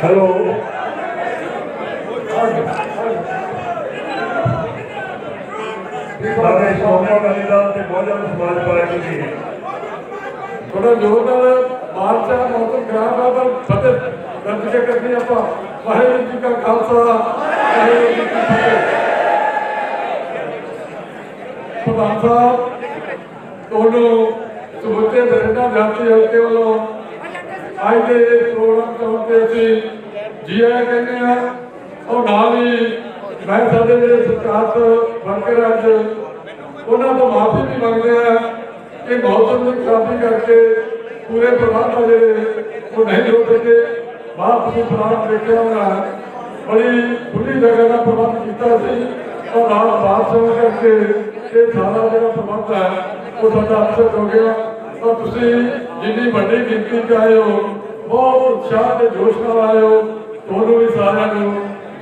Hello सारे शौकिया अकाली दल ते बहुजन समाज पार्टी की थोड़ा जोर नाल मार्च है, मौसम खराब है पर फतेह दर्ज के करनी आप वाहिगुरू जी का खालसा वाहिगुरू जी की फतेह। प्रधान साहब ਤੁਹਾਨੂੰ ਸਮੁੱਚੇ ਬਠਿੰਡਾ ਜਾਤੀ ਹਲਕੇ ਵੱਲੋਂ ਅੱਜ ਦੇ ਇਸ ਪ੍ਰੋਗਰਾਮ ਚੌਂਕ ਤੇ ਅਸੀਂ ਜੀ ਆਇਆਂ ਕਹਿੰਦੇ ਹਾਂ। और नाल ही मैं साडे जिहड़े सरकार वर्कर अज उन्हां तों माफ़ी भी मंगदे हैं कि मौसम की खराबी करके पूरे प्रबंध आ जिहड़े वो नहीं हो सके। बाहर तुसीं प्लान देखिया होना बड़ी खुली जगह का प्रबंध किया सी और रात बारिश होने करके ये सारा जिहड़ा प्रबंध है वो साडा अपसेट हो गया। और तुसीं जिन्नी वड्डी गिनती च आए हो, बहुत उत्साह के जोश नाल आए हो, तुहानूं भी सारिआं नूं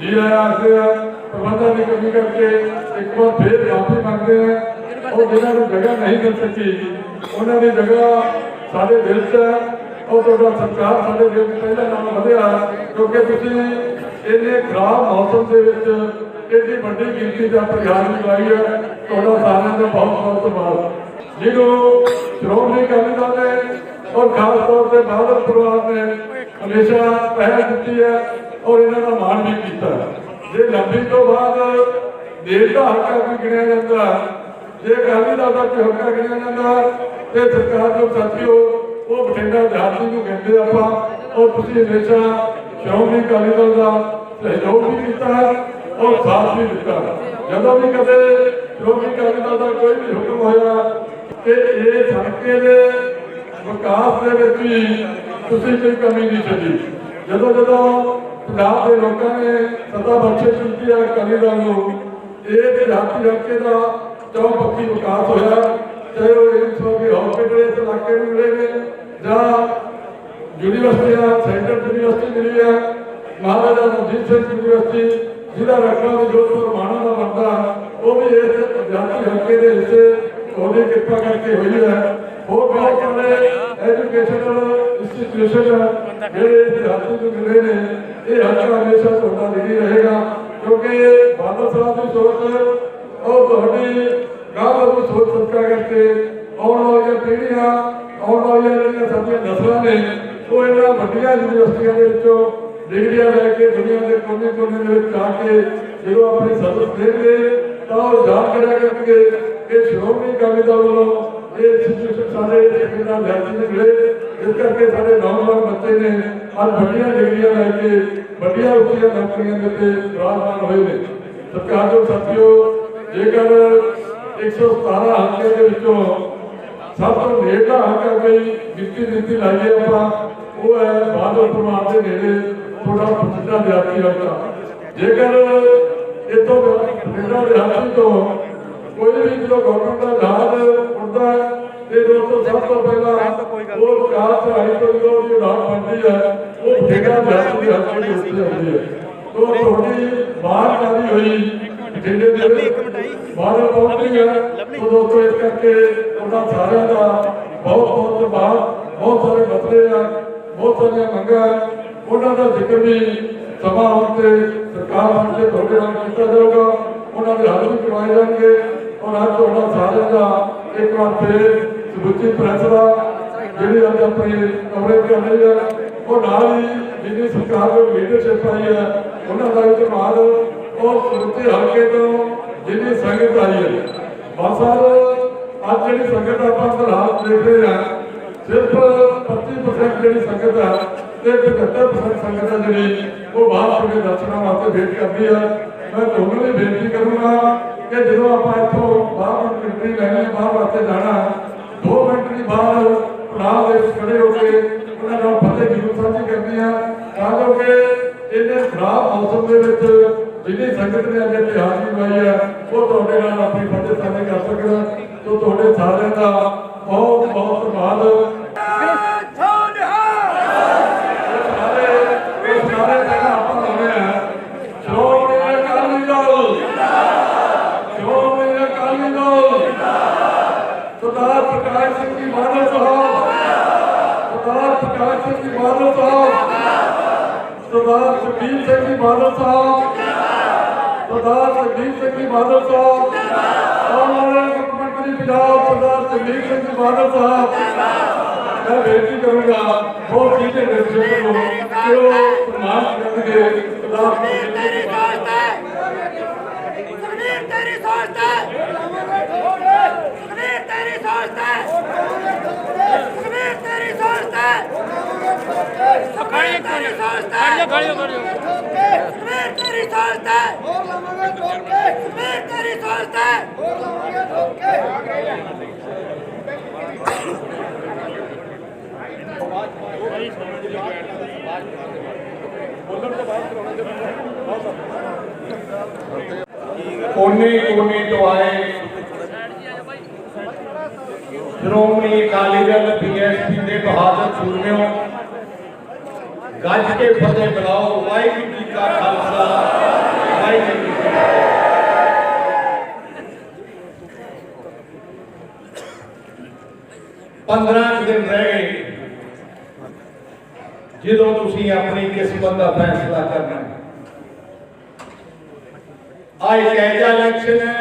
जी आया आखते हैं। प्रबंधों की कमी करके एक बार फिर माफी मांगते हैं और जिन्होंने जगह नहीं मिल सकी उन्होंने जगह साढ़े दिल च है और थोड़ा सरकार साढ़े दिल पहले नालों वधिया क्योंकि तुसीं इन्ने खराब मौसम के एडी वड्डी गिनती का प्रयास लगाई है। थोड़ा सारिआं दा बहुत बहुत धन्यवाद। जिन्होंने श्रोमणी अकाली दल ने और खास तौर पर बादल परिवार ने हमेशा पहल की है और इन्हों का मान भी किया। जे लंबी तो बाद देश का हक भी गिणिया जाता, जे अकाली दल का कोई हक गिणिया जाता तो सरकार जो साथी हो वो बठिंडा जाति को कहते आप और तुसीं हमेशा श्रोमणी अकाली दल का सहयोग भी किया और साथ भी दिता। जदों भी कदे श्रोमणी अकाली दल का कोई भी हुक्म होया कि ये हल्के के विकास के भी तुसीं कोई कमी नहीं छड्डी। जदों जदों पंजाब के लोगों ने सदा बख्शिश की है अकाली दल को इस जाति हल्के का चौपक्षी विकास होया, चाहे वो एम्स वर्गे हॉस्पिटल इस इलाके में मिले ने या यूनिवर्सिटियां सेंट्रल यूनिवर्सिटी मिली है, महाराजा रणजीत सिंह यूनिवर्सिटी जिला रखना भी जोधपुर माना का बनता वो भी इस जाति हल्के के हिस्से थोड़ी कृपा करके हुई है। और बहुत सारे एजुकेशनल इंस्टीट्यूशन जोड़े इस जाति को मिले ने ये हल्का हमेशा थोड़ा नहीं रहेगा क्योंकि बादल साहब की सोच और थोड़ी गाँव को सोच सकता करके आने वाली पीढ़ियां आने वाली साडियां नस्लों ने वो इन्होंने वड्डियां यूनिवर्सिटियों डिग्रियां लैके दुनिया के कोने कोने में जाके जो अपनी सर्विस देंगे तो जान करा करके ये श्रोमणी अकाली दल वालों ये इंस्टीट्यूशन सारे विद्यार्थी ने मिले इस करके सारे नौजवान बच्चे ने आज वड्डियां डिग्रियां लैके वड्डियां उच्चियां नौकरियां के विराजमान हुए हैं। सरकार जो साथियों जेकर 117 हल्के के विचों सब तो नेड़ला हल्का कोई गिनती लाइए आप वो है बादल परिवार के नेड़े थोड़ा बठिंडा देहाती हल्का। जेकर इतों बठिंडा देहाती तो कोई भी जो गवर्नमेंट का जहाज उड़ता है ये दोस्तों सब तो पहला वो कार चढ़ाई तो जो उड़ान बनती है वो बठिंडा देहाती हल्के के उत्ते होती है। तो थोड़ी बाहर जारी हुई बठिंडे के बाहर पहुंचती है तो दोस्तों इस करके उन्होंने सारे का बहुत बहुत धन्यवाद। बहुत सारे मसले हैं, बहुत सारिया मंगा है, उन्होंने जिक्र भी सभा होते सरकार बनते थोड़े नाल किया जाएगा, उन्होंने हल भी करवाए जाएंगे। और आज थोड़ा सारे का एक बार फिर समूची प्रेस का जी अज अपनी कवरेज कर रही है और नाल ही जिन्नी सरकार को लीडरशिप आई है उन्होंने भी धन्यवाद। और समूचे हल्के तो जिन्नी संगत आई है बस अब जी संगत आप हाथ देख रहे हैं सिर्फ 25% जी संगत है तो 75% संगत है जी वो बाहर अपने दर्शनों वास्ते भेंट करती है। मैं दोनों भी बेनती करूँगा कि जो आप इतों बाहर एंट्री लैनी बाहर वास्ते जाना 2 मिनट की बाहर पड़ाव खड़े होकर उन्होंने फतेह जरूर साझी करनी है ताकि कि इन्ने खराब मौसम के जिन्नी संगत ने अगर हाजिरी लवाई है वो थोड़े नाल अपनी फतेह साझी कर सकन। तो थोड़े सारे का बहुत बहुत धन्यवाद। सरदार प्रकाश सिंह जी बादल साहब, सरदार प्रकाश सिंह जी बादल साहब, सरदार सुखबीर सिंह जी बादल साहब, सरदार सुखबीर सिंह जी बादल साहब, हमारे मुख्यमंत्री पंजाब सरदार सुखबीर सिंह जी बादल साहब। मैं बेनती करूँगा बहुत सीधे निर्देशक को कि वो सम्मान करेंगे सरदार कोने कोने तो आए श्रोमणी अकाली दल बीएसपी के बहादुर सूरमियों, गज के फतेह बुलाओ। वाहिगुरू जी का खालसा, वाहिगुरू जी की फतेह। 15 दिन रह गए जो तुसी अपनी किस्मत का फैसला करना। आज कैजा इलेक्शन है,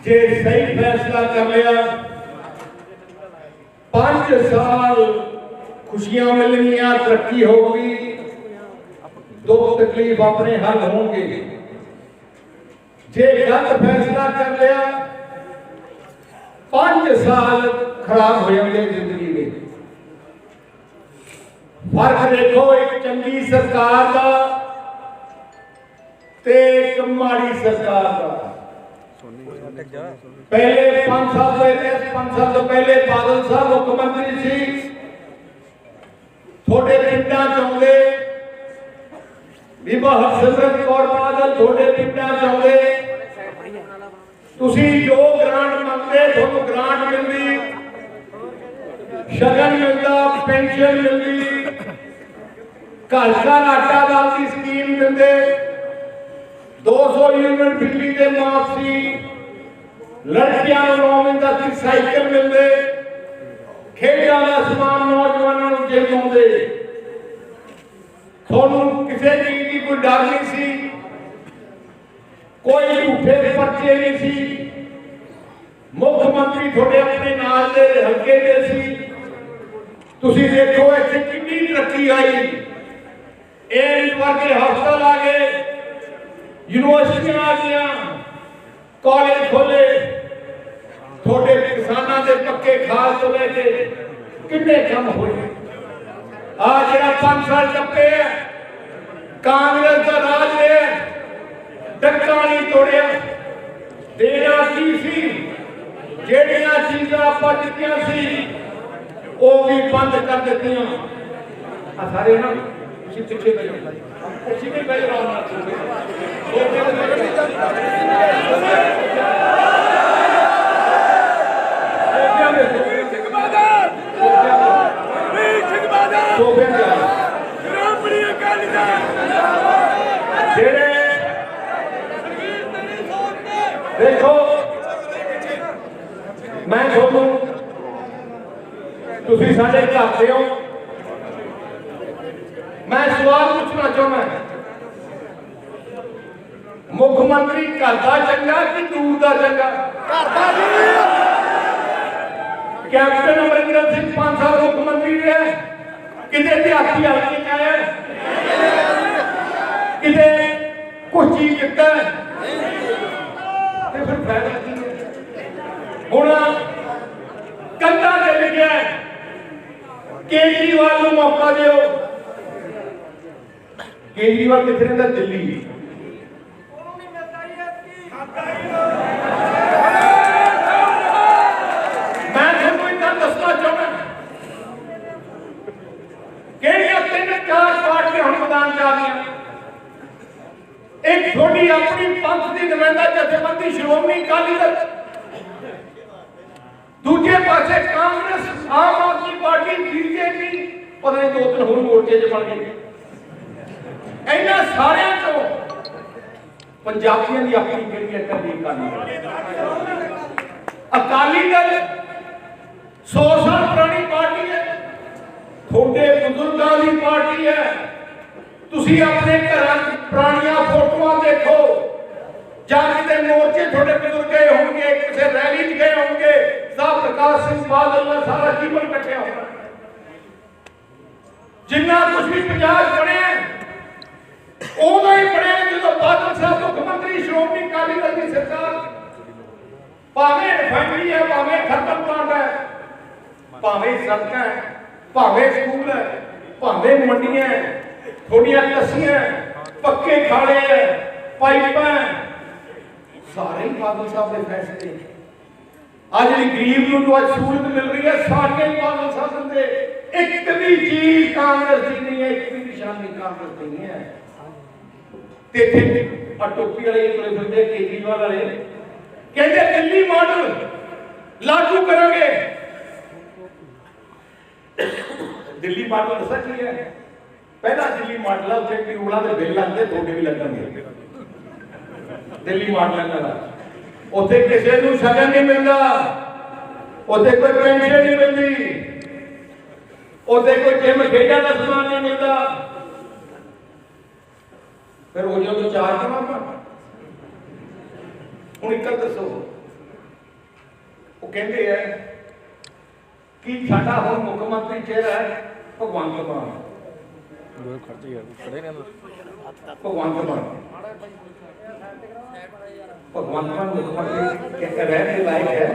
जे सही फैसला कर लिया 5 साल खुशियां मिलनिया, तरक्की होगी, दुख तकलीफ अपने हल होंगे। जे गलत फैसला कर लिया 5 साल खराब हो जाएंगे जिंदगी में। फर्क देखो एक चंगी सरकार का ते एक माड़ी सरकार का। पहले 5 साल तो पहले बादल साहब मुख्यमंत्री सी, थोड़े पिंडा चाहते बीबा हरसिमरत कौर बादल थोड़े पिंडा चाहते, तुसी जो ग्रांट मंगते थोड़ा ग्रांट मिलती, शगन मिलता, पेंशन मिलती, घर का आटा दाल की स्कीम देंगे, 200 यूनिट बिजली के माफी, लड़कियां 9 महीने तक साइकिल मिलते, खेलों का समान नौजवानों को जिम आते। थोनू किसी चीज की कोई डर नहीं सी, कोई झूठे पर्चे नहीं सी। मुख्यमंत्री थोड़े अपने नाल दे हल्के दे सी। तुसी देखो इत्थे कितनी तरक्की आई, एम्स वर्गे हस्पताल आ गए, यूनिवर्सिटियां आ गई, कॉलेज खोले, थोड़े किसानों के पक्के खास तो लेके कितने कम हुए। आज जरा 5 साल टप्पे कांग्रेस का राज है, डक्का नहीं तोड़िया। देना की सी, जेड़ियां चीज़ां आपां दित्तियां सी वो भी बंद कर देती। सारे ना पिछे पे उसी में बैठ रहा देखो मैं थोनू तुसी साडे घर दे हो, मैं सवाल पूछना चाहना, मुख्यमंत्री घर का चंगा कि दूर का चंगा? कैप्टन अमरिंदर सिंह 5 साल मुख्यमंत्री रहे, किते देहाती हल्के आए, किते कुछ चीज जिता फिर फायदा की हुण कंधा दे लिखिया केजरीवाल को मौका दियो। केजरीवाल कितने रहंदा? दिल्ली। मैं तुहानू इतना दसना चाहना किहड़ियां 3-4 पार्टियां हुण मैदान च आ गईयां। एक थोड़ी अपनी पंथ की नुमाइंदा जथेबंदी श्रोमणी अकाली दल, दूजे पासे कांग्रेस, आम आदमी पार्टी, बीजेपी, पता नहीं 2-3 होर मोर्चे च बन गए। इन्हां सारियां चों पंजाबियों की अपनी किहड़ी अकाली दल 100 साल पुरानी पार्टी है। थोड़े बुजुर्गों ਦੀ ਪਾਰਟੀ ਹੈ। ਤੁਸੀਂ ਆਪਣੇ ਘਰਾਂ ਪੁਰਾਣੀਆਂ ਫੋਟੋਆਂ ਦੇਖੋ, ਜਾਂ ਕਿਤੇ ਮੋਰਚੇ ਤੁਹਾਡੇ ਬਜ਼ੁਰਗ ਗਏ ਹੋਣਗੇ, ਕਿਸੇ ਰੈਲੀ 'ਚ ਗਏ ਹੋਣਗੇ, ਸਾਹਿਬ ਪ੍ਰਕਾਸ਼ ਸਿੰਘ ਬਾਦਲ ਦਾ ਸਾਰਾ ਜੀਵਨ ਕੱਟਿਆ ਹੋਣਾ। ਜਿੰਨਾ ਕੁਝ ਵੀ ਪੰਜਾਬ ਬਣਿਆ ਉਦੋਂ ਹੀ ਬਣਿਆ ਜਦੋਂ ਬਾਦਲ ਸਾਹਿਬ ਮੁੱਖ ਮੰਤਰੀ, ਸ਼੍ਰੋਮਣੀ ਅਕਾਲੀ ਦਲ ਦੀ ਸਰਕਾਰ। ਭਾਵੇਂ ਰਿਫਾਈਨਰੀ ਹੈ, ਭਾਵੇਂ ਖਤਮ ਪਲਾਂਟ ਹੈ, ਭਾਵੇਂ ਸੜਕਾਂ ਹੈ, ਭਾਵੇਂ ਸਕੂਲ ਹੈ, ਭਾਵੇਂ ਮੰਡੀਆਂ, ਥੋੜੀਆਂ ਲੱਸੀਆਂ, ਪੱਕੇ ਖਾਲੇ ਹੈ, ਪਾਈਪਾਂ, ਸਾਰੇ ਹੀ ਬਾਦਲ ਸਾਹਿਬ ਦੇ ਫੈਸਲੇ। ਅੱਜ ਜਿਹੜੀ ਗਰੀਬ ਨੂੰ ਜੋ ਅੱਜ ਸਹੂਲਤ ਮਿਲ ਰਹੀ ਹੈ, ਸਾਰੇ ਹੀ ਬਾਦਲ ਸਾਹਿਬ ਦੇ। ਇੱਕ ਵੀ ਚੀਜ਼ ਕਾਂਗਰਸ ਦੀ ਨਹੀਂ ਹੈ, ਇੱਕ ਵੀ ਨਿਸ਼ਾਨੀ ਕਾਂਗਰਸ ਦੀ ਨਹੀਂ ਹੈ। ਤੇ ਇੱਥੇ ਆ ਟੋਪੀ ਵਾਲੇ ਤੁਰੇ ਫਿਰਦੇ ਕੇਜਰੀਵਾਲ ਵਾਲੇ ਕਹਿੰਦੇ ਦਿੱਲੀ ਮਾਡਲ ਲਾਗੂ ਕਰਾਂਗੇ। ਦਿੱਲੀ ਮਾਡਲ ਦੱਸਾਂ ਕੀ ਹੈ? ਪਹਿਲਾ ਦਿੱਲੀ ਮਾਡਲ ਆ, ਉੱਥੇ ਕਰੋੜਾਂ ਦੇ ਬਿੱਲ ਲੱਗਦੇ, ਤੁਹਾਡੇ ਵੀ ਲੱਗਣਗੇ। ਦਿੱਲੀ ਮਾਡਲ ਦਾ ਉੱਥੇ ਕਿਸੇ ਨੂੰ ਸ਼ਗਨ ਨਹੀਂ ਮਿਲਦਾ, ਉੱਥੇ ਕੋਈ ਪੈਨਸ਼ਨ ਨਹੀਂ ਮਿਲਦੀ, ਉੱਥੇ ਕੋਈ ਜਿਮ ਖੇਡਾਂ ਦਾ ਸਮਾਨ ਨਹੀਂ ਮਿਲਦਾ। ਫਿਰ ਉਹ ਜਦੋਂ ਚਾਰ ਕਰਾਂਗਾ ਹੁਣ ਇੱਕ ਦੱਸੋ, ਉਹ ਕਹਿੰਦੇ ਆ ਕਿ ਸਾਡਾ ਹੁਣ ਮੁੱਖ ਮੰਤਰੀ ਚਿਹਰਾ ਹੈ ਭਗਵੰਤ ਮਾਨ। ਭਗਵੰਤ ਮਾਨ ਮੁੱਖ ਮੰਤਰੀ ਰਹਿਣ ਦੇ ਲਾਇਕ ਹੈ।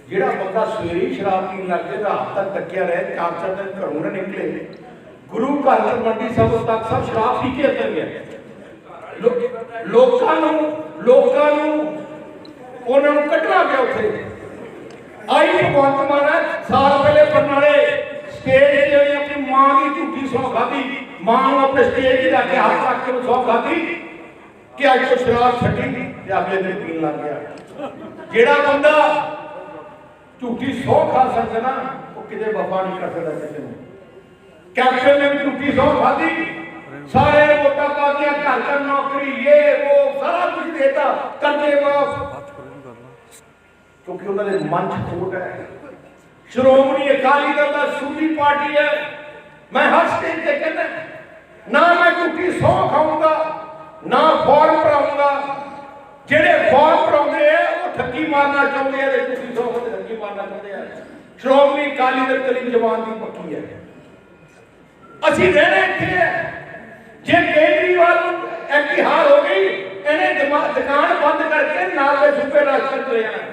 ਜਿਹੜਾ ਬੰਦਾ ਸਵੇਰੇ ਸ਼ਰਾਬ ਪੀਣ ਲੱਗ ਜਾਏ, ਰਾਤ ਤੱਕ ਟੱਕਿਆ ਰਹੇ, 4 ਦਿਨ ਘਰੋਂ ਨਾ ਨਿਕਲੇ, ਗੁਰੂ ਘਰ ਮੰਡੀ ਸਭ ਤੱਕ ਸਭ ਸ਼ਰਾਬ ਪੀ ਕੇ ਅੰਦਰ ਗਿਆ। ਲੋਕਾਂ ਨੂੰ ਉਹਨਾਂ ਨੂੰ ਕੱਢਣਾ ਪਿਆ ਉੱਥੇ। ਆਈ ਭਗਵੰਤ ਮਾਨ ਸਾਲ ਪਹਿਲੇ ਬਰਨਾਲੇ ਸਟੇਜ ਤੇ ਆਪਣੀ ਮਾਂ ਦੀ ਝੂਠੀ ਸੌਂ ਖਾਧੀ, ਮਾਂ ਨੂੰ ਆਪਣੇ ਸਟੇਜ ਤੇ ਜਾ ਕੇ ਹੱਥ ਰੱਖ ਕੇ ਸੌਂ ਖਾਧੀ ਕਿ ਅੱਜ ਤੋਂ ਸ਼ਰਾਬ ਛੱਡੀ, ਤੇ ਅਗਲੇ ਦਿਨ ਪੀਣ ਲੱਗ ਗਿਆ। ਜਿਹੜਾ ਬੰਦਾ ਝੂਠੀ ਸੌਂ ਖਾ ਸਕਦਾ ਨਾ, ਉਹ ਕਿਤੇ ਵਫਾ ਨਹੀਂ ਕਰ ਸਕਦਾ ਕਿਸੇ ਨੂੰ। ਕੈਪਟਨ ਨੇ ਵੀ ਝੂਠੀ ਸੌਂ ਖਾਧੀ, ਸਾਰੇ ਵੋਟਾਂ ਪਾ ਕੇ ਘਰ ਘਰ ਨੌਕਰੀ, ਇਹ ਉਹ ਸਾਰਾ ਕੁਝ ਦੇਤਾ, ਕਰਜ਼ੇ ਮਾਫ, ਕਿਉਂਕਿ ਉਹਨਾਂ ਦੇ ਮਨ 'ਚ ਖੋਟ ਹੈ। ਸ਼੍ਰੋਮਣੀ ਅਕਾਲੀ ਦਲ ਦਾ ਸੂਬੀ ਪਾਰਟੀ ਹੈ। ਮੈਂ ਹਰ ਸਟੇਜ ਤੇ ਕਹਿੰਦਾ, ਨਾ ਮੈਂ ਝੂਠੀ ਸਹੁੰ ਖਾਊਂਗਾ, ਨਾ ਫਾਰਮ ਭਰਾਊਂਗਾ। ਜਿਹੜੇ ਫਾਰਮ ਭਰਾਉਂਦੇ ਆ ਉਹ ਠੱਗੀ ਮਾਰਨਾ ਚਾਹੁੰਦੇ ਆ, ਤੇ ਝੂਠੀ ਸਹੁੰ ਤੇ ਠੱਗੀ ਮਾਰਨਾ ਚਾਹੁੰਦੇ ਆ। ਸ਼੍ਰੋਮਣੀ ਅਕਾਲੀ ਦਲ ਕਲੀ ਜਵਾਨ ਦੀ ਪੱਕੀ ਹੈ। ਅਸੀਂ ਰਹਿਣਾ ਇੱਥੇ ਹੈ। ਜੇ ਕੇਜਰੀਵਾਲ ਨੂੰ ਐਤਿਹਾਰ ਹੋ ਗਈ, ਇਹਨੇ ਦੁਕਾਨ ਬੰਦ ਕਰਕੇ ਨਾਲ ਦੇ ਸੂਬੇ ਰਾਜਸਥਾਨ ਚਲੇ ਜਾਣਾ।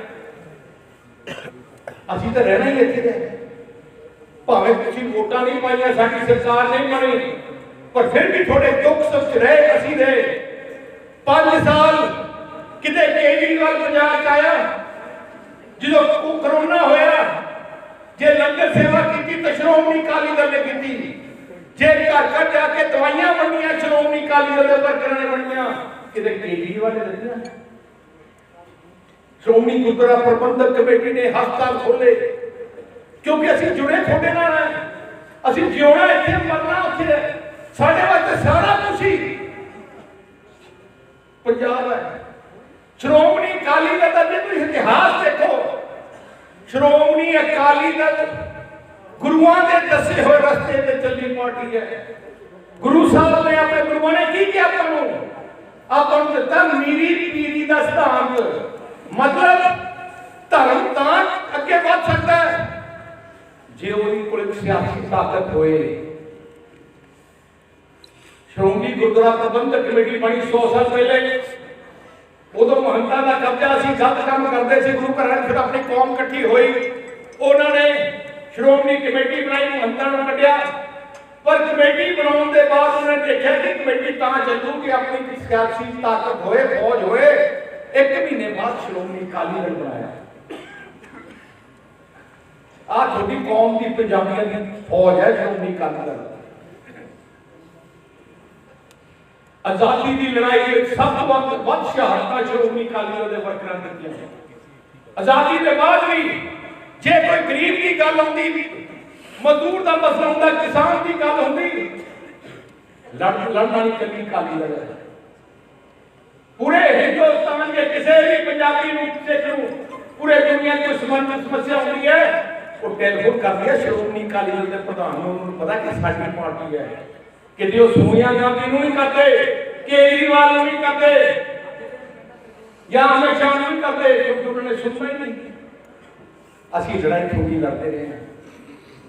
ਅਸੀਂ ਤਾਂ ਰਹਿਣਾ ਹੀ ਇੱਥੇ ਹੈ। ਭਾਵੇਂ ਤੁਸੀਂ ਵੋਟਾਂ ਨਹੀਂ ਪਾਈਆਂ, ਸਾਡੀ ਸਰਕਾਰ ਨਹੀਂ ਬਣੀ, ਪਰ ਫਿਰ ਵੀ ਤੁਹਾਡੇ ਦੁੱਖ ਸੁੱਖ ਰਹੇ, ਅਸੀਂ ਰਹੇ। 5 ਸਾਲ ਕਿਤੇ ਕੇਜਰੀਵਾਲ ਪੰਜਾਬ 'ਚ ਆਇਆ, ਜਦੋਂ ਕਰੋਨਾ ਹੋਇਆ, ਜੇ ਲੰਗਰ ਸੇਵਾ ਕੀਤੀ ਤਾਂ ਸ਼੍ਰੋਮਣੀ ਅਕਾਲੀ ਦਲ ਨੇ ਕੀਤੀ, ਜੇ ਘਰ ਘਰ ਜਾ ਕੇ ਦਵਾਈਆਂ ਵੰਡੀਆਂ ਸ਼੍ਰੋਮਣੀ ਅਕਾਲੀ ਦਲ ਦੇ ਵਰਕਰਾਂ ਨੇ ਵੰਡੀਆਂ, ਕਿਤੇ ਕੇਜਰੀਵਾਲ ਨੇ ਦਿੱਤੀਆਂ। ਸ਼੍ਰੋਮਣੀ ਗੁਰਦੁਆਰਾ ਪ੍ਰਬੰਧਕ ਕਮੇਟੀ ਨੇ ਹਸਪਤਾਲ ਖੋਲੇ, ਕਿਉਂਕਿ ਅਸੀਂ ਜੁੜੇ ਤੁਹਾਡੇ ਨਾਲ ਹੈ। ਅਸੀਂ ਜਿਉਣਾ ਇੱਥੇ, ਮਰਨਾ ਉੱਥੇ ਹੈ। ਸਾਡੇ ਵਾਸਤੇ ਸਾਰਾ ਕੁਝ ਹੀ ਪੰਜਾਬ ਹੈ। ਸ਼੍ਰੋਮਣੀ ਅਕਾਲੀ ਦਲ ਦਾ ਜੇ ਤੁਸੀਂ ਇਤਿਹਾਸ ਦੇਖੋ, ਸ਼੍ਰੋਮਣੀ ਅਕਾਲੀ ਦਲ ਗੁਰੂਆਂ ਦੇ ਦੱਸੇ ਹੋਏ ਰਸਤੇ ਤੇ ਚੱਲੀ ਪਾਰਟੀ ਹੈ। ਗੁਰੂ ਸਾਹਿਬ ਨੇ ਆਪਣੇ ਗੁਰੂਆਂ ਨੇ ਕੀ ਕਿਹਾ ਆਪਾਂ ਨੂੰ ਦਿੱਤਾ ਮੀਰੀ ਪੀਰੀ ਦਾ ਸਿਧਾਂਤ। ਮਤਲਬ ਧਰਮ ਤਾਂ ਅੱਗੇ ਵੱਧ ਸਕਦਾ ਹੈ ਜੇ ਉਹਦੀ ਕੋਲ ਸਿਆਸੀ ਤਾਕਤ ਹੋਏ। ਸ਼੍ਰੋਮਣੀ ਗੁਰਦੁਆਰਾ ਪ੍ਰਬੰਧਕ ਕਮੇਟੀ ਬਣੀ 100 ਸਾਲ ਪਹਿਲੇ। ਉਦੋਂ ਮਹੰਤਾਂ ਦਾ ਕਬਜ਼ਾ ਸੀ, ਗਲਤ ਕੰਮ ਕਰਦੇ ਸੀ ਗੁਰੂ ਘਰਾਂ 'ਚ। ਫਿਰ ਆਪਣੀ ਕੌਮ ਇਕੱਠੀ ਹੋਈ, ਉਹਨਾਂ ਨੇ ਸ਼੍ਰੋਮਣੀ ਕਮੇਟੀ ਬਣਾਈ, ਮਹੰਤਾਂ ਨੂੰ ਕੱਢਿਆ। ਪਰ ਕਮੇਟੀ ਬਣਾਉਣ ਦੇ ਬਾਅਦ ਉਹਨਾਂ ਨੇ ਦੇਖਿਆ ਕਿ ਕਮੇਟੀ ਤਾਂ ਚੱਲੂ ਕਿ ਆਪਣੀ ਸਿਆਸੀ ਤਾਕਤ ਹੋਏ, ਫੌਜ ਹੋਏ। 1 ਮਹੀਨੇ ਬਾਅਦ ਸ਼੍ਰੋਮਣੀ ਅਕਾਲੀ ਦਲ ਬਣਾਇਆ। ਆਹ ਤੁਹਾਡੀ ਕੌਮ ਦੀ ਪੰਜਾਬੀਆਂ ਦੀ ਫੌਜ ਹੈ ਸ਼੍ਰੋਮਣੀ ਅਕਾਲੀ ਦਲ। ਆਜ਼ਾਦੀ ਦੀ ਲੜਾਈ ਵਿੱਚ ਸਭ ਤੋਂ ਵੱਧ ਸ਼ਹਾਦਤਾਂ ਸ਼੍ਰੋਮਣੀ ਅਕਾਲੀ ਦਲ ਦੇ ਵਰਕਰਾਂ ਨੇ ਦਿੱਤੀਆਂ। ਆਜ਼ਾਦੀ ਦੇ ਬਾਅਦ ਵੀ ਜੇ ਕੋਈ ਗਰੀਬ ਦੀ ਗੱਲ ਆਉਂਦੀ, ਮਜ਼ਦੂਰ ਦਾ ਮਸਲਾ ਹੁੰਦਾ, ਕਿਸਾਨ ਦੀ ਗੱਲ ਹੁੰਦੀ, ਲੜਨ ਵਾਲੀ ਕੱਲੀ ਅਕਾਲੀ ਦਲ ਹੈ। ਪੂਰੇ ਹਿੰਦੁਸਤਾਨ ਦੇ ਕਿਸੇ ਵੀ ਪੰਜਾਬੀ ਨੂੰ, ਸਿੱਖ ਨੂੰ, ਪੂਰੇ ਦੁਨੀਆ ਦੀ ਸਮੱਸਿਆ ਹੁੰਦੀ ਹੈ, ਉਹ ਟੈਲੀਫੋਨ ਕਰਦੀ ਹੈ ਸ਼੍ਰੋਮਣੀ ਅਕਾਲੀ ਦਲ ਦੇ ਪ੍ਰਧਾਨ ਨੂੰ, ਉਹਨੂੰ ਪਤਾ ਕਿ ਸਾਡੀ ਪਾਰਟੀ ਹੈ, ਕਿ ਉਹ ਸੋਨੀਆ ਗਾਂਧੀ ਨੂੰ ਨਹੀਂ ਕਰਦੇ, ਕੇਜਰੀਵਾਲ ਨੂੰ ਨਹੀਂ ਕਰਦੇ, ਜਾਂ ਅਮਿਤ ਸ਼ਾਹ ਨੂੰ ਨਹੀਂ ਕਰਦੇ, ਕਿਉਂਕਿ ਉਹਨਾਂ ਨੇ ਸੁਣਨਾ ਹੀ ਨਹੀਂ। ਅਸੀਂ ਲੜਾਈ ਠੋਕੀ ਲੜਦੇ ਰਹੇ ਹਾਂ।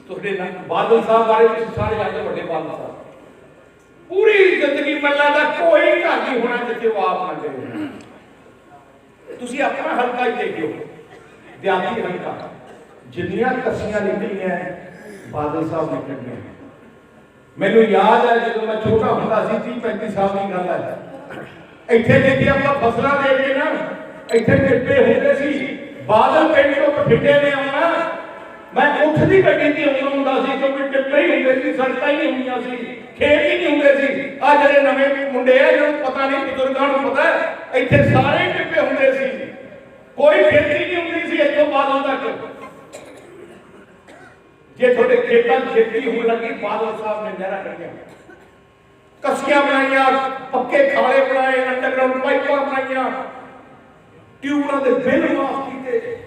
ਤੁਹਾਡੇ ਨਾਲ ਬਾਦਲ ਸਾਹਿਬ ਬਾਰੇ ਤੁਸੀਂ ਸਾਰੇ ਅੱਜ ਵੱਡੇ ਬਾਦਲ ਸਾਹਿਬ, ਪੂਰੀ ਜ਼ਿੰਦਗੀ ਮੱਲਾ ਦਾ ਕੋਈ ਘਰ ਨਹੀਂ ਹੋਣਾ ਜਿੱਥੇ ਉਹ ਆਪ ਨਾ ਗਏ। ਤੁਸੀਂ ਆਪਣਾ ਹਲਕਾ ਹੀ ਦੇਖਿਓ, ਦਿਹਾਤੀ ਹਲਕਾ, ਜਿੰਨੀਆਂ ਕੱਸੀਆਂ ਨਿਕਲੀਆਂ ਬਾਦਲ ਸਾਹਿਬ ਨੇ ਕੱਢੀਆਂ। ਮੈਨੂੰ ਯਾਦ ਹੈ ਜਦੋਂ ਮੈਂ ਛੋਟਾ ਹੁੰਦਾ ਸੀ, 30-35 ਸਾਲ ਦੀ ਗੱਲ ਹੈ, ਇੱਥੇ ਜਿੱਥੇ ਆਪਾਂ ਫਸਲਾਂ ਦੇ ਕੇ ਨਾ ਇੱਥੇ ਟਿੱਪੇ ਹੁੰਦੇ ਸੀ, ਬਾਦਲ ਪਿੰਡ ਤੋਂ ਬਠਿੰਡੇ ਨੇ ਆਉਣਾ, ਮੈਂ ਉੱਠਦੀ ਗੱਡੀ ਤੇ ਆਉਣਾ ਹੁੰਦਾ ਸੀ, ਕਿਉਂਕਿ ਟਿੱਪੇ ਹੀ ਹੁੰਦੇ ਸੀ, ਸੜਕਾਂ ਹੀ ਨਹੀਂ ਹੁੰਦੀਆਂ ਸੀ, ਖੇਤ ਹੀ ਨਹੀਂ ਹੁੰਦੇ ਸੀ। ਆ ਜਿਹੜੇ ਨਵੇਂ ਮੁੰਡੇ ਆ ਜਿਹਨੂੰ ਪਤਾ ਨਹੀਂ, ਬਜ਼ੁਰਗਾਂ ਨੂੰ ਪਤਾ, ਇੱਥੇ ਸਾਰੇ ਟਿੱਪੇ ਹੁੰਦੇ ਸੀ, ਕੋਈ ਖੇਤੀ ਨਹੀਂ ਹੁੰਦੀ ਸੀ ਇੱਥੋਂ ਬਾਦਲ ਤੱਕ। ਜੇ ਤੁਹਾਡੇ ਖੇਤਾਂ 'ਚ ਖੇਤੀ ਹੋਣ ਲੱਗੀ, ਬਾਦਲ ਸਾਹਿਬ ਨੇ ਨਹਿਰਾਂ ਕੱਢੀਆਂ, ਕੱਸੀਆਂ ਬਣਾਈਆਂ, ਪੱਕੇ ਖਾਲੇ ਬਣਾਏ, ਅੰਡਰਗਰਾਉਂਡ ਪਾਈਪਾਂ ਬਣਾਈਆਂ, ਟਿਊਬਾਂ ਦੇ ਬਿੱਲ ਮਾਫ ਕੀਤੇ।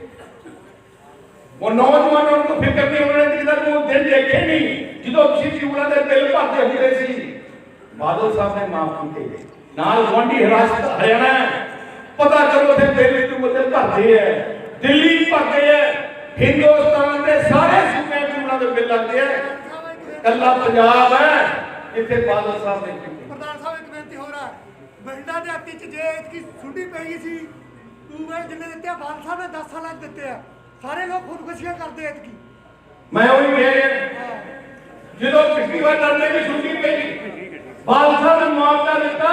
ਉਹ ਨੌਜਵਾਨਾਂ ਨੂੰ ਫਿਕਰ ਨਹੀਂ, ਉਹਨਾਂ ਨੇ ਕਿਦਾਂ ਨੂੰ ਦਿਨ ਦੇਖੇ ਨਹੀਂ ਜਦੋਂ ਤੁਸੀਂ ਟਿਊਬਾਂ ਦੇ ਬਿੱਲ ਭਰਦੇ ਹੁੰਦੇ ਸੀ, ਬਾਦਲ ਸਾਹਿਬ ਨੇ ਮਾਫ ਕੀਤੇ। ਨਾਲ ਗੁਆਂਢੀ ਹਿਰਾਸਤ ਹਰਿਆਣਾ, ਪਤਾ ਕਰੋ ਉੱਥੇ ਬਿੱਲ ਟਿਊਬਾਂ ਦੇ ਭਰਦੇ ਹੈ, ਦਿੱਲੀ ਭਰਦੇ ਹੈ, ਹਿੰਦੁਸਤਾਨ ਦੇ ਸਾਰੇ ਸੂਬਿਆਂ ਟਿਊਬਾਂ ਦੇ ਬਿੱਲ ਲੱਗਦੇ ਹੈ, ਕੱਲਾ ਪੰਜਾਬ ਹੈ ਇੱਥੇ ਬਾਦਲ ਸਾਹਿਬ ਨੇ ਕੀਤੀ। ਪ੍ਰਧਾਨ ਸਾਹਿਬ ਇੱਕ ਬੇਨਤੀ ਹੋ ਰਿਹਾ, ਬਠਿੰਡਾ ਦੇ ਹੱਥ 'ਚ ਜੇ ਇਤਕੀ ਸੁੰਡੀ ਪਈ ਸੀ, ਟਿਊਬਵੈਲ ਜਿੰਨੇ ਦਿੱਤੇ ਆ ਬਾਦਲ ਸਾਹਿਬ ਨੇ 10 ਸਾਲਾਂ 'ਚ ਦਿੱਤੇ ਆ, ਸਾਰੇ ਲੋਕ ਖੁਦਕੁਸ਼ੀਆਂ ਕਰਦੇ ਇਤਕੀ। ਮੈਂ ਉਹੀ ਕਹਿ ਰਿਹਾ, ਜਦੋਂ ਪਿਛਲੀ ਵਾਰ ਲੜਨੇ ਦੀ ਸੁਣੀ ਪਈ, ਬਾਦਲ ਸਾਹਿਬ ਨੇ ਮੁਆਵਜ਼ਾ ਦਿੱਤਾ,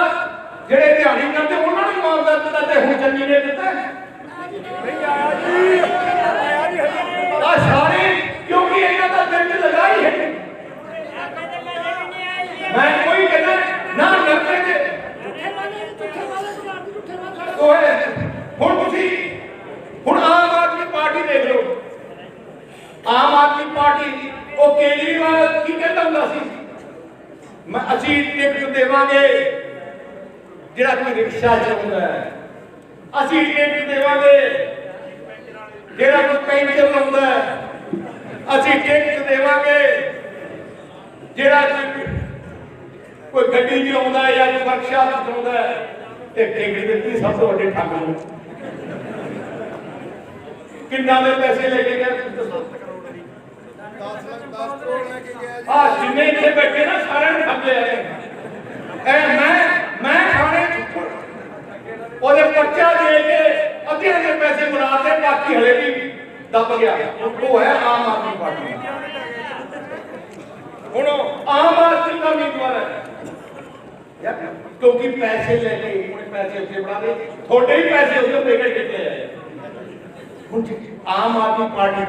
ਜਿਹੜੇ ਦਿਹਾੜੀ ਕਰਦੇ ਉਹਨਾਂ ਨੂੰ ਮੁਆਵਜ਼ਾ ਦਿੱਤਾ, ਤੇ ਹੁਣ ਚੰਨੀ ਨੇ ਦਿੱਤਾ ਨਹੀਂ ਆਇਆ ਜੀ, ਆ ਸਾਰੇ, ਕਿਉਂਕਿ ਇਹਨਾਂ ਦਾ ਦਿਲ ਲਗਾਈ ਹੈ। ਮੈਂ ਕੋਈ ਕਹਿੰਦਾ ਨਾ ਲੜਨੇ ਦੇ ਹੁਣ ਤੁਸੀਂ ਹੁਣ ਆਮ ਆਦਮੀ ਪਾਰਟੀ ਦੇਖ ਲਓ, ਆਮ ਆਦਮੀ ਪਾਰਟੀ ਉਹ ਕੇਜਰੀਵਾਲ ਕੀ ਕਹਿੰਦਾ ਹੁੰਦਾ ਸੀ, ਅਸੀਂ ਟਿਕਟ ਦੇਵਾਂਗੇ ਜਿਹੜਾ ਕੋਈ ਰਿਕਸ਼ਾ ਚਲਾਉਂਦਾ ਹੈ, ਅਸੀਂ ਟਿਕਟ ਦੇਵਾਂਗੇ ਜਿਹੜਾ ਕੋਈ ਪੈਂਚਰ ਲਾਉਂਦਾ ਹੈ, ਅਸੀਂ ਟਿਕਟ ਦੇਵਾਂਗੇ ਜਿਹੜਾ ਕੋਈ ਗੱਡੀ ਚਲਾਉਂਦਾ ਜਾਂ ਕੋਈ ਵਰਕਸ਼ਾਪ ਚਲਾਉਂਦਾ ਹੈ। ਤੇ ਟਿਕਟ ਦਿੱਤੀ ਸਭ ਤੋਂ ਵੱਡੇ ਠੱਗ ਨੂੰ, ਕਿੰਨਾ ਦੇ ਪੈਸੇ ਲੈ ਕੇ ਗਏ? 10 ਕਰੋੜ ਲੈ ਕੇ ਗਿਆ ਜੀ। ਆ ਜਿੰਨੇ ਇੱਥੇ ਬੈਠੇ ਨਾ ਸਾਰਿਆਂ ਨੂੰ ਠੱਗ ਲਿਆ ਇਹ ਮੈਂ ਖਾਣੇ ਉਹਦੇ ਪਰਚਾ ਦੇ ਕੇ ਅੱਧੇ ਦੇ ਪੈਸੇ ਬਣਾ ਕੇ ਬਾਕੀ ਹਲੇ ਵੀ ਦੱਬ ਗਿਆ। ਉਹ ਹੈ ਆਮ ਆਦਮੀ ਪਾਰਟੀ। ਹੁਣ ਆਮ ਆਦਮੀ ਦਾ ਉਮੀਦਵਾਰ ਹੈ ਕਿਉਂਕਿ ਪੈਸੇ ਲੈ ਕੇ ਉਹਨੇ ਪੈਸੇ ਉੱਥੇ ਬਣਾ ਦੇ, ਤੁਹਾਡੇ ਹੀ ਪੈਸੇ ਉੱਥੇ ਦੇ ਕੇ ਕਿੱਥੇ ਆਏ। ਹੁਣ ਆਮ ਆਦਮੀ ਪਾਰਟੀ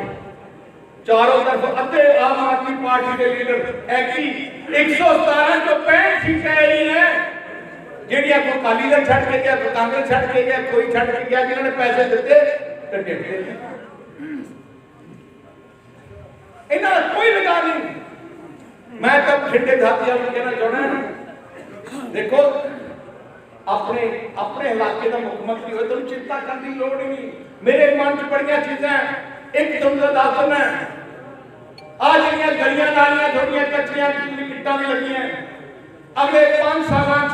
ਚਾरों तरफ अद्धे आम आदमी पार्टी के लीडर ऐसी 117 जो 65 सीटें आई हैं ਜਿਹੜੀਆਂ ਕੋਈ ਅਕਾਲੀ ਦਲ ਛੱਡ ਕੇ ਗਿਆ, ਕੋਈ ਕਾਂਗਰਸ ਛੱਡ ਕੇ ਗਿਆ, ਕੋਈ ਛੱਡ ਕੇ ਗਿਆ, ਜਿਨ੍ਹਾਂ ਨੇ ਪੈਸੇ ਦਿੱਤੇ ਤੇ ਢਿੱਡੇ ਇਹਨਾਂ ਦਾ ਕੋਈ ਲਗਾ ਨਹੀਂ। ਮੈਂ ਤਾਂ ਬਠਿੰਡੇ ਸਾਥੀਆਂ ਨੂੰ ਕਹਿਣਾ ਚਾਹੁੰਦਾ, ਦੇਖੋ ਆਪਣੇ ਇਲਾਕੇ ਦਾ ਮੁੱਖ ਮੰਤਰੀ ਹੋਏ ਤੁਹਾਨੂੰ ਚਿੰਤਾ ਕਰਨ ਦੀ ਲੋੜ ਹੀ ਨਹੀਂ। ਮੇਰੇ ਮਨ 'ਚ ਬੜੀਆਂ ਚੀਜ਼ਾਂ ਇੱਕ ਤੁਹਾਨੂੰ ਦਾ ਦੱਸ ਦਿੰਦਾ, ਆ ਜਿਹੜੀਆਂ ਗਲੀਆਂ ਨਾਲੀਆਂ ਥੋੜੀਆਂ ਕੱਚੀਆਂ ਇੱਟਾਂ ਦੀ ਲੱਗੀਆਂ, ਅਗਲੇ 5 ਸਾਲਾਂ 'ਚ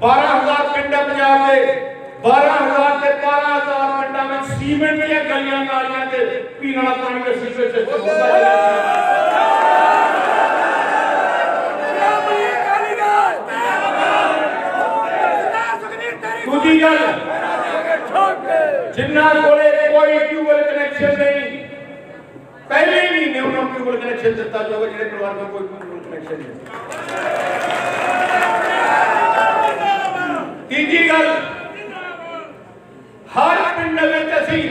12,000 ਪਿੰਡ ਪੰਜਾਬ ਦੇ 12,000 ਤੇ 12,000 ਪਿੰਡਾਂ ਵਿੱਚ ਸੀਮੈਂਟ ਦੀਆਂ ਗਲੀਆਂ ਨਾਲੀਆਂ ਤੇ ਪੀਣ ਵਾਲਾ ਪਾਣੀ ਦਾ ਸੀਵਰੇਜ ਸਿਸਟਮ ਹੁੰਦਾ। ਦੂਜੀ ਗੱਲ, ਜਿਨ੍ਹਾਂ ਕੋਲੇ ਕੋਈ ਟਿਊਬਵੈਲ ਕਨੈਕਸ਼ਨ ਨਹੀਂ, ਪਹਿਲੇ ਹੀ ਮਹੀਨੇ ਉਹਨਾਂ ਨੂੰ ਟਿਊਬਵੈਲ ਕਨੈਕਸ਼ਨ ਦਿੱਤਾ ਜਾਊਗਾ ਜਿਹੜੇ ਪਰਿਵਾਰ ਕੋਲ ਕੋਈ ਟਿਊਬਵੈਲ ਕਨੈਕਸ਼ਨ ਨਹੀਂ। ਤੀਜੀ ਗੱਲ, ਹਰ ਪਿੰਡ ਵਿੱਚ ਅਸੀਂ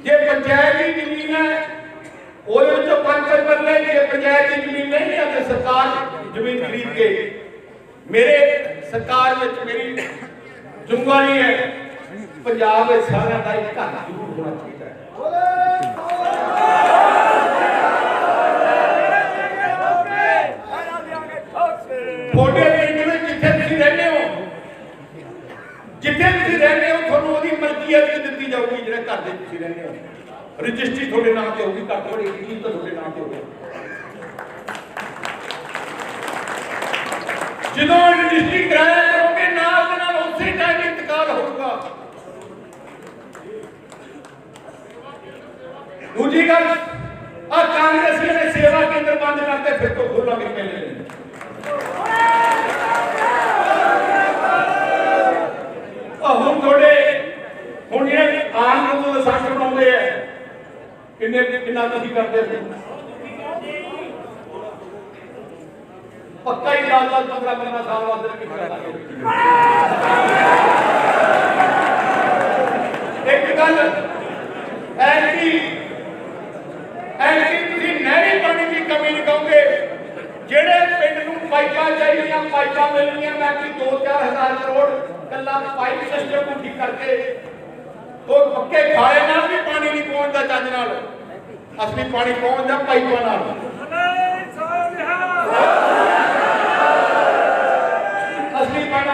ਜੇ ਪੰਚਾਇਤ ਦੀ ਜ਼ਮੀਨ ਹੈ ਉਹਦੇ ਵਿੱਚੋਂ 5 ਮਰਲੇ, ਜੇ ਪੰਚਾਇਤ ਦੀ ਜ਼ਮੀਨ ਨਹੀਂ ਹੈ ਤੇ ਸਰਕਾਰ ਜ਼ਮੀਨ ਖਰੀਦ ਕੇ, ਮੇਰੇ ਸਰਕਾਰ ਵਿੱਚ ਮੇਰੀ ਜ਼ਿੰਮੇਵਾਰੀ ਹੈ ਪੰਜਾਬ ਵਿੱਚ ਸਾਰਿਆਂ ਦਾ ਇੱਕ ਘਰ ਜ਼ਰੂਰ ਹੋਣਾ ਚਾਹੀਦਾ ਹੈ। ਤੁਹਾਡੇ ਪਿੰਡ ਵਿੱਚ ਜਿੱਥੇ ਤੁਸੀਂ ਰਹਿੰਦੇ ਹੋ, ਤੁਹਾਨੂੰ ਉਹਦੀ ਮਲਕੀਅਤ ਦਿੱਤੀ ਜਾਊਗੀ ਜਿਹੜੇ ਘਰ ਦੇ ਤੁਸੀਂ ਰਹਿੰਦੇ ਹੋ। रजिस्ट्री थोड़े नाम से होगी, घट बड़ी चीज तो थोड़े नाम से होगी। जो रजिस्ट्री कराया करोगे नाल दे नाल उसी टाइम इंतकाल होगा। दूसरी गल कांग्रेसियों ने सेवा केंद्र बंद करते फिर तो खोला के पहले हम थोड़े हम ये आम लोगों का साथ बनाते हैं किन्ने किन्ना नहीं करते थे पक्का ही 10-15 साल वास्ते एक गल ऐसी तुसी नहरी पानी की कमी नहीं कहोगे जेड़े पिंड नूं पाइपां चाहिए पाइपां मिलनियां मैं कि 2-4 हज़ार करोड़ कल्ला पाइप सिस्टम को ठीक करके तो पक्के खाए नाल भी पानी नहीं पहुंचता चंज नाल असली पानी पहुंचता पाइपां नाल असली पानी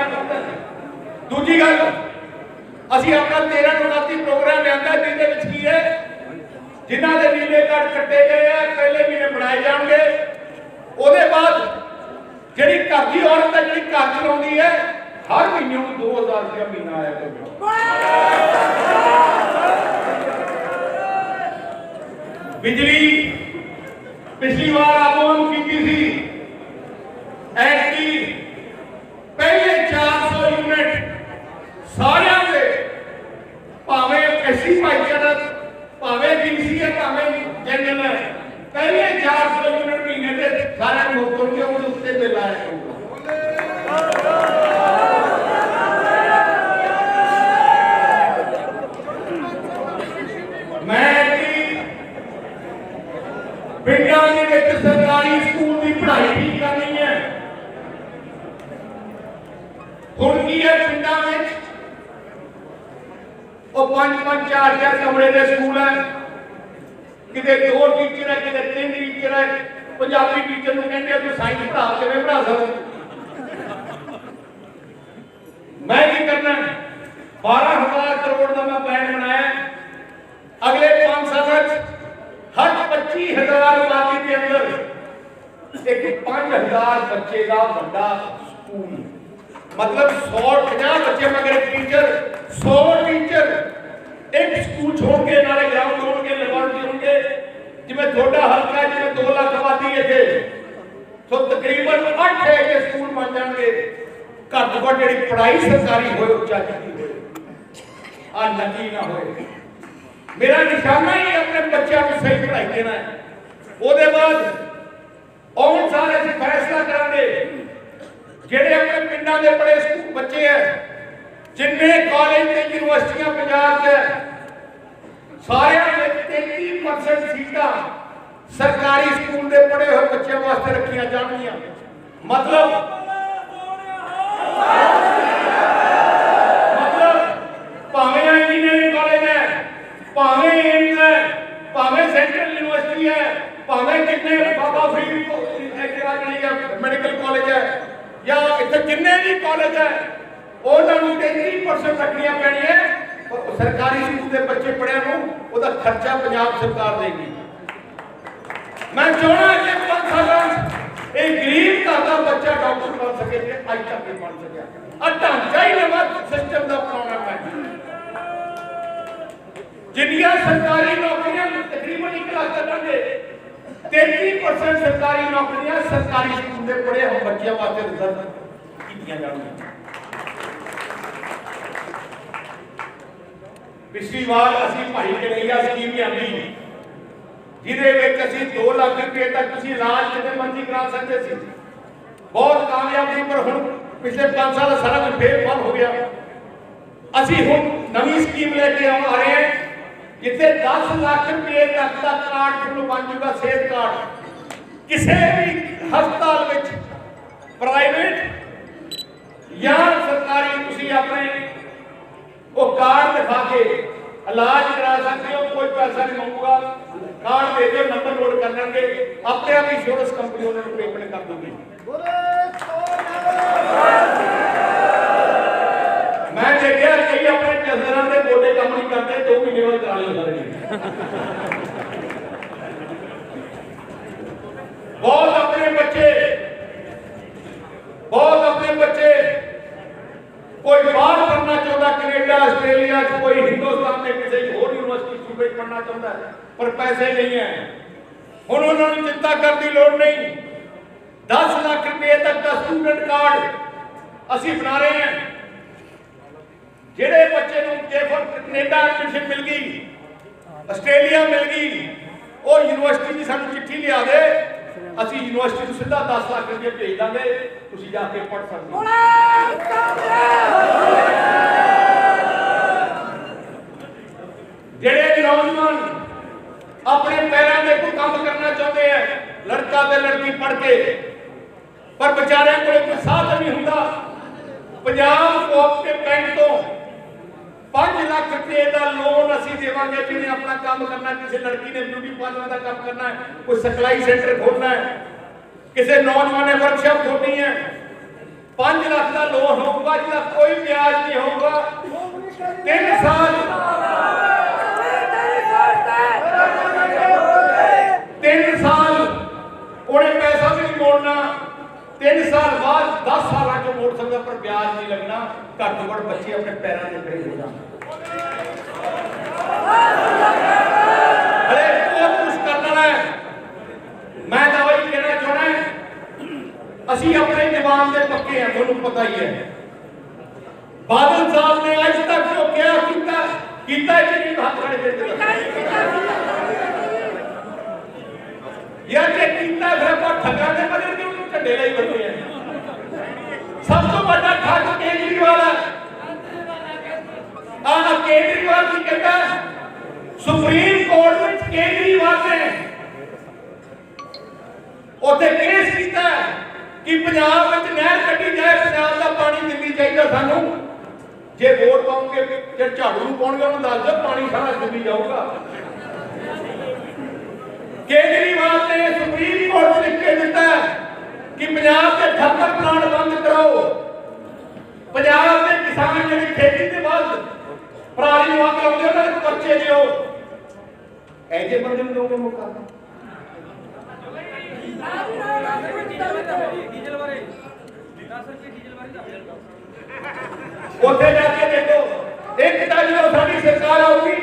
दूजी गल ਅਸੀਂ ਆਪਣਾ 13 ਨਵਰਾਤਰੀ ਪ੍ਰੋਗਰਾਮ ਲਿਆਂਦਾ ਜਿਹਦੇ ਵਿੱਚ ਕੀ ਹੈ ਜਿਨ੍ਹਾਂ ਦੇ ਨੀਲੇ ਕਾਰਡ ਕੱਟੇ ਗਏ ਆ ਪਹਿਲੇ ਮਹੀਨੇ ਬਣਾਏ ਜਾਣਗੇ ਉਹਦੇ ਬਾਅਦ ਜਿਹੜੀ ਘਰ ਦੀ ਔਰਤ ਹੈ ਜਿਹੜੀ ਘਰ ਚਲਾਉਂਦੀ ਹੈ ਹਰ ਮਹੀਨੇ ਨੂੰ 2000 ਰੁਪਏ ਮਹੀਨਾ ਆਇਆ ਕਰੇਗਾ ਬਿਜਲੀ ਪਿਛਲੀ ਵਾਰ ਆਪਾਂ ਨੂੰ ਕੀਤੀ ਸੀ ਐਤਕੀ ਪਹਿਲੇ 400 ਯੂਨਿਟ सारे भावे एसी भाईचारा भावे बीसी है भावे जनरल है पहले 400 यूनिट महीने के सारे मुफ्त होंगे और उससे बिल आया मैं पिंडा के सरकारी स्कूल की पढ़ाई भी करनी है हुण की है पिंडा में और 5-5 4-4 कमरे के स्कूल है किते 2 टीचर है किते 3 टीचर है पंजाबी टीचर को कहते हैं साइंस पढ़ा किवें पढ़ा सकते मैं की करना 12,000 करोड़ का मैं प्लान बनाया अगले 5 साल हर 25,000 आबादी के अंदर एक 5,000 बच्चे का बड़ा स्कूल मतलब 150 बच्चे मगर टीचर 100 टीचर एक स्कूल छोड़ के नाले ग्राउंड छोड़ के लेबोरेटरी होंगे जिमें थोड़ा हल्का जिमें 2 लाख आबादी है थे तो तकरीबन 8 है के स्कूल बन जाएंगे घट तो घट जी पढ़ाई सरकारी होए उच्चा की होए आ नकी ना होए मेरा निशाना ही अपने बच्चों को सही पढ़ाई देना है उसके बाद और सारे फैसला करांगे जेडे अपने पिंडा के बड़े स्कूल बच्चे हैं जिन्ने कॉलेज ते यूनिवर्सिटियां पंजाब च सारे 33% सीटां सरकारी स्कूल के पढ़े हुए बच्चों वास्ते रखियां जाणगियां मतलब भावें इंजीनियरिंग कॉलेज है भावें एम्स है भावें सेंट्रल यूनिवर्सिटी है भावें जिन्ने बाबा फरीद मेडिकल कॉलेज है या इतने जिन्ने भी कॉलेज है उन्होंने 33% रखनियां पैणियां सरकारी स्कूल के बच्चे पढ़िया को खर्चा पंजाब सरकार देगी मैं चाहना कि 5 साल एक गरीब घर का बच्चा डॉक्टर बन सके अज तक नहीं बन सकिया ढांचा ही नवा सिस्टम का अपनाना पैना जिन्नियां सरकारी नौकरियां तकरीबन 1 लाख चलेंगे 33% सरकारी नौकरियां सरकारी स्कूल के पढ़े हम बच्चों वास्ते रिजर्व कीतियां जाणगियां पिछली बार असी भाई कन्हैया स्कीम आंदी जिहदे विच असी 2 लाख रुपए तक तुसीं इलाज जिथे मर्जी करा सकते सी बहुत कामयाब सी पर हुण पिछले 5 साल सारा कुछ फेर बंद हो गया असी हुण नवी स्कीम लेके आ रहे हैं जिथे 10 लाख रुपए तक का कार्ड ਤੁਹਾਨੂੰ बन जूगा सेहत कार्ड किसी भी हस्पताल में प्राइवेट या सरकारी तुसी अपने वो कार्ड दिखा के इलाज करा सकते हो कोई पैसा नहीं मांगूगा कार्ड दे दो नंबर नोट कर लेंगे अपने आप इंश्योरेंस कंपनी उन्होंने पेमेंट कर दूंगी मैं देखा कई अपने जसदारां दे गोडे काम नहीं कर ਜਾਂਦੇ 2 ਮਹੀਨੇ ਬਾਅਦ ਕਰਾ ਲਿਓ ਸਾਰੇ बहुत अपने बच्चे कोई बाहर पढ़ना चाहता कनेडा आस्ट्रेलिया कोई हिंदुस्तान में किसी होर यूनिवर्सिटी सूबे पढ़ना चाहता है पर पैसे नहीं है हुण उन्होंने चिंता करने की लोड़ नहीं 10 लाख रुपए तक का स्टूडेंट कार्ड असी बना रहे हैं जेड़े बच्चे नूं जे फिर कनेडा एडमिशन मिल गई आस्ट्रेलिया मिल गई वो यूनिवर्सिटी की सानूं चिट्ठी लिया दे ਅਸੀਂ ਯੂਨੀਵਰਸਿਟੀ ਨੂੰ ਸਿੱਧਾ 10 ਲੱਖ ਰੁਪਏ ਭੇਜ ਦਾਂਗੇ ਤੁਸੀਂ ਜਾ ਕੇ ਪੜ੍ਹ ਸਕਦੇ ਹੋ ਜਿਹੜੇ ਨੌਜਵਾਨ ਆਪਣੇ ਪੈਰਾਂ ਦੇ ਕੋਈ ਕੰਮ ਕਰਨਾ ਚਾਹੁੰਦੇ ਆ ਲੜਕਾ ਤੇ ਲੜਕੀ ਪੜ੍ਹ ਕੇ ਪਰ ਵਿਚਾਰਿਆਂ ਕੋਲ ਕੋਈ ਸਾਧਨ ਨਹੀਂ ਹੁੰਦਾ ਪੰਜਾਬ ਕੋਆਪਰੇਟਿਵ ਬੈਂਕ ਤੋਂ 5 ਲੱਖ रुपए का लोन असी देवांगे जिन्हें अपना काम करना किसी लड़की ने ब्यूटी पार्लर का काम करना है कोई सिखलाई सेंटर खोलना है किसी नौजवान ने वर्कशॉप खोलनी है 5 लाख का लोन होगा जिसका कोई ब्याज नहीं होगा 3 साल 3 साल उन्हें पैसा भी नहीं मोड़ना 3 साल बाद 10 साल जो मोड़ सकता पर ब्याज नहीं लगना घट तो घट बच्चे अपने पैरों में खड़े हो जाए अरे बहुत कुछ करना है मैं तो वही कहना चाहना है असी अपने जवान के पक्के हैं तुहानू पता ही है बादल साहब ने आज तक जो क्या कीता है कि नहीं हाथ खड़े करके यार जे कीता फिर आप ठगा दे बदल के उन्हें झंडे लाई बैठे हैं सब तो बड़ा ठग केजरीवाल है केजरीवाल की कहता है सुप्रीम कोर्ट में केजरीवाल ने उसे केस किया कि पंजाब में नहर कटी जाए पंजाब का पानी दिल्ली चाहिए सानू जे वोट पाओगे जो झाड़ू पाओगे उन्होंने दस दो पानी सारा दिल्ली जाऊगा केजरीवाल ने सुप्रीम कोर्ट लिख के दिता कि पंजाब के 78 प्लांट बंद कराओ पंजाब के किसान जो खेती के बाद पराली नुआ कराते उन्होंने पर्चे दियो ऐसे बंदे में दोगे मौका उसे जाके देखो एक जो साड़ी सरकार आऊगी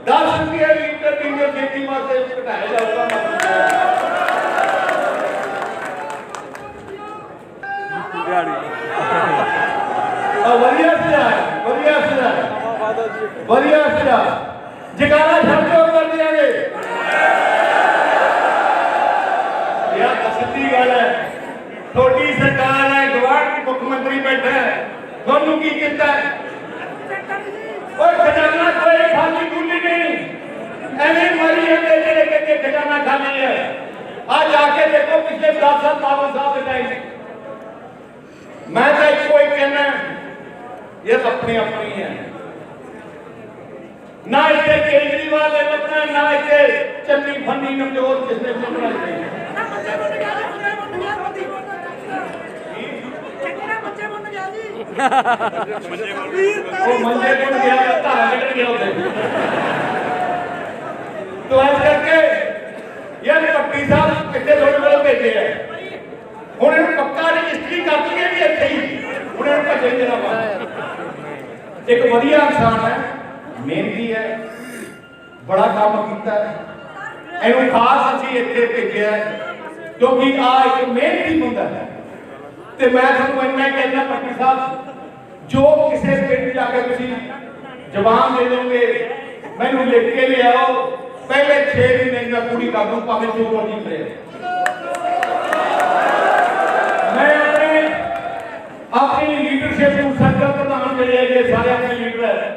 10 रुपये लीटर डीजल खेती वास्ते घटाया जाऊगा जगाना छो कर दिया सीधी गल है थोड़ी सरकार है गवाड़ मुख्यमंत्री बैठा है थोनू की किया खजाना कोई खाली खुली नहीं एवं मरी है खजाना खाली है आज जाके देखो पिछले 10 साल बाबा साहब के टाइम मैं तो कोई कहना ये अपनी अपनी है ना इसे केजरीवाल ने लगना ना इसे चन्नी फन्नी नमजोर जिसने चुनना चाहिए मंजे बन गया तारा निकल गया उधर तो ऐसे करके यार पट्टी साहब कितने थोड़े बड़े भेजे हैं उन्हें पक्का रजिस्ट्री कर दी है भी अच्छे ही उन्हें भजन देना पड़ा एक बढ़िया इंसान है मेहनती है बड़ा काम किया है एनू खास असी इत्थे भेजिया है क्योंकि आ एक मेहनती बंदा है ते मैं तुहानू इन्ना कहना पट्टी साहब जो किसी पिंड जाके तुसीं जवाब दे दोगे मैनू लिख के ले आओ पहले 6 महीने मैं पूरी कर दूं भावें जो मर्जी करे मैं अपनी लीडरशिप को सर्कल प्रधान जिहड़े है सारे अपने लीडर है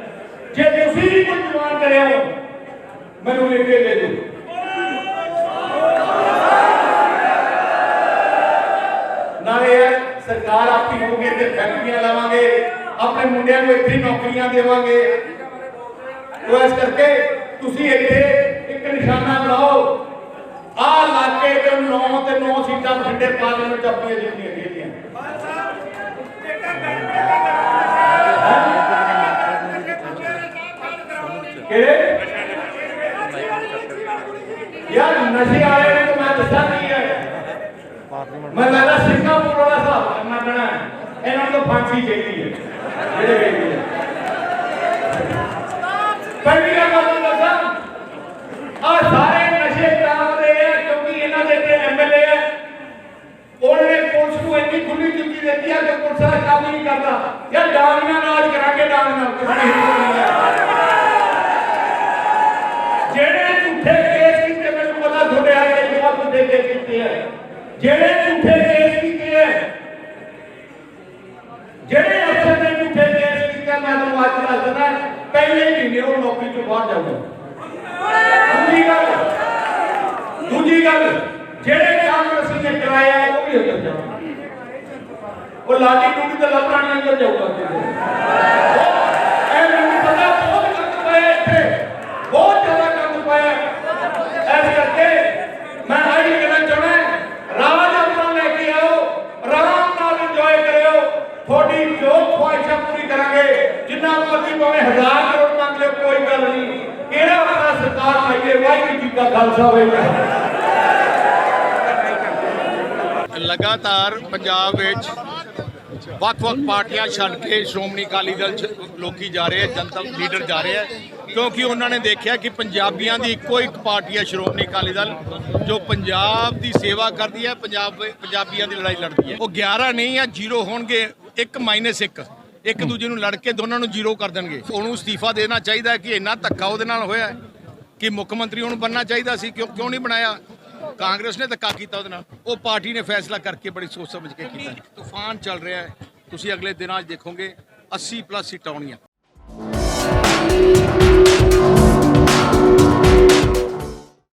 जे तुसीं भी कोई जवान करे हो मैनू लिख के दे दो नाले सरकार आपकी होगी तो फैक्ट्रियां लावांगे अपने मुंडियां को इत्थे नौकरियां देवांगे तो इस करके तुसीं इत्थे एक निशाना बनाओ आ इलाके च 9 ते 9 सीटां बठिंडे पार्लियामेंट अपनी जितनी गईयां ਕਿਹੜੇ ਯਾਰ ਨਸ਼ੇ ਵਾਲੇ ਨੂੰ ਤਾਂ ਮੈਂ ਦੱਸਾਂ ਕੀ ਹੈ ਮੈਂ ਲੱਗਦਾ ਸਿੰਗਾਪੁਰ ਵਾਲਾ ਹਿਸਾਬ ਕਰਨਾ ਪੈਣਾ ਇਹਨਾਂ ਨੂੰ ਤਾਂ ਫਾਂਸੀ ਚਾਹੀਦੀ ਹੈ ਜਿਹੜੇ ਵੇਚਦੇ ਆ ਪਹਿਲੀ ਗੱਲ ਤੁਹਾਨੂੰ ਦੱਸਾਂ ਆ ਸਾਰੇ ਨਸ਼ੇ ਕਰਦੇ ਆ ਕਿਉਂਕਿ ਇਹਨਾਂ ਦੇ ਤੇ ਐਮਐਲਏ ਆ ਉਹਨਾਂ ਨੇ ਪੁਲਿਸ ਨੂੰ ਇੰਨੀ ਖੁੱਲੀ ਚੁੱਕੀ ਦਿੱਤੀ ਆ ਕਿ ਪੁਲਿਸ ਦਾ ਕੰਮ ਨਹੀਂ ਕਰਦਾ ਯਾਰ ਡਾਂਗੀਆਂ ਨਾਲ ਕਰਾਂਗੇ ਡਾਂਗ ਨਾਲ ਜਿਹੜੇ ਝੂਠੇ ਕੇਸ ਕੀਤੇ ਮੈਨੂੰ ਪਤਾ ਤੁਹਾਡੇ ਆ ਕੇ ਜਿਹੜਾ ਝੂਠੇ ਕੇਸ ਕੀਤੇ ਆ ਜਿਹੜੇ ਝੂਠੇ ਕੇਸ ਕੀਤੇ ਆ ਜਿਹੜੇ ਅਫਸਰ ਨੇ ਝੂਠੇ ਕੇਸ ਕੀਤੇ ਮੈਂ ਤੁਹਾਨੂੰ ਅੱਜ ਦੱਸਦਾ ਪਹਿਲੇ ਮਹੀਨੇ ਉਹ ਨੌਕਰੀ ਤੋਂ ਬਾਹਰ ਜਾਊਗਾ ਦੂਜੀ ਗੱਲ ਜਿਹੜੇ ਕਾਂਗਰਸੀ ਨੇ ਕਰਾਇਆ ਉਹ ਵੀ ਅੰਦਰ ਜਾਊਗਾ ਉਹ ਲਾਡੀ ਟੂਟੀ ਤੇ ਲੱਭਣਾ ਅੰਦਰ ਜਾਊਗਾ ਇਹ ਮੈਨੂੰ ਪਤਾ ਬਹੁਤ ਕੰਮ ਪਾਇਆ ਇੱਥੇ ਬਹੁਤ ਜ਼ਿਆਦਾ ਕੰਮ ਪਾਇਆ ਇਸ ਕਰਕੇ ਮੈਂ ਆਹੀ ਕਹਿਣਾ ਚਾਹੁੰਦਾ ਰਾਜ ਆਪਣਾ ਲੈ ਕੇ ਆਓ ਆਰਾਮ ਨਾਲ ਇੰਜੋਏ ਕਰਿਓ ਤੁਹਾਡੀ ਜੋ ਖੁਆਇਸ਼ਾਂ ਪੂਰੀ ਕਰਾਂਗੇ ਜਿੰਨਾ ਮਰਜ਼ੀ ਭਾਵੇਂ 1000 ਕਰੋੜ ਮੰਗ ਲਿਓ ਕੋਈ ਗੱਲ ਨਹੀਂ ਕਿਹੜਾ ਆਪਣਾ ਸਰਕਾਰ ਪਾਈਏ ਵਾਹਿਗੁਰੂ ਜੀ ਕਾ ਖਾਲਸਾ ਵਾਹਿਗੁਰੂ ਲਗਾਤਾਰ ਪੰਜਾਬ ਵਿੱਚ ਵੱਖ-ਵੱਖ ਪਾਰਟੀਆਂ ਛੱਡ ਕੇ ਸ਼੍ਰੋਮਣੀ ਅਕਾਲੀ ਦਲ 'ਚ ਲੋਕੀ ਜਾ ਰਹੇ ਆ ਜਨਤਾ ਲੀਡਰ ਜਾ ਰਹੇ ਆ ਕਿਉਂਕਿ ਉਹਨਾਂ ਨੇ ਦੇਖਿਆ ਕਿ ਪੰਜਾਬੀਆਂ ਦੀ ਇੱਕੋ ਇੱਕ ਪਾਰਟੀ ਹੈ ਸ਼੍ਰੋਮਣੀ ਅਕਾਲੀ ਦਲ ਜੋ ਪੰਜਾਬ ਦੀ ਸੇਵਾ ਕਰਦੀ ਹੈ ਪੰਜਾਬੀਆਂ ਦੀ ਲੜਾਈ ਲੜਦੀ ਹੈ ਉਹ 11 ਨਹੀਂ ਆ 0 ਹੋਣਗੇ 1-1 ਇੱਕ ਦੂਜੇ ਨੂੰ ਲੜ ਕੇ ਦੋਨਾਂ ਨੂੰ 0 ਕਰ ਦੇਣਗੇ ਉਹਨੂੰ ਅਸਤੀਫਾ ਦੇਣਾ ਚਾਹੀਦਾ ਕਿ ਇੰਨਾ ਧੱਕਾ ਉਹਦੇ ਨਾਲ ਹੋਇਆ ਕਿ ਮੁੱਖ ਮੰਤਰੀ ਉਹਨੂੰ ਬਣਨਾ ਚਾਹੀਦਾ ਸੀ ਕਿਉਂ ਨਹੀਂ ਬਣਾਇਆ ਕਾਂਗਰਸ ਨੇ ਧੱਕਾ ਕੀਤਾ ਉਹਦੇ ਨਾਲ ਉਹ ਪਾਰਟੀ ਨੇ ਫੈਸਲਾ ਕਰਕੇ ਬੜੀ ਸੋਚ ਸਮਝ ਕੇ ਕੀਤਾ ਤੂਫਾਨ ਚੱਲ ਰਿਹਾ ਹੈ ਤੁਸੀਂ ਅਗਲੇ ਦਿਨਾਂ 'ਚ ਦੇਖੋਗੇ 80+ ਸੀਟਾਂ ਆਉਣੀਆਂ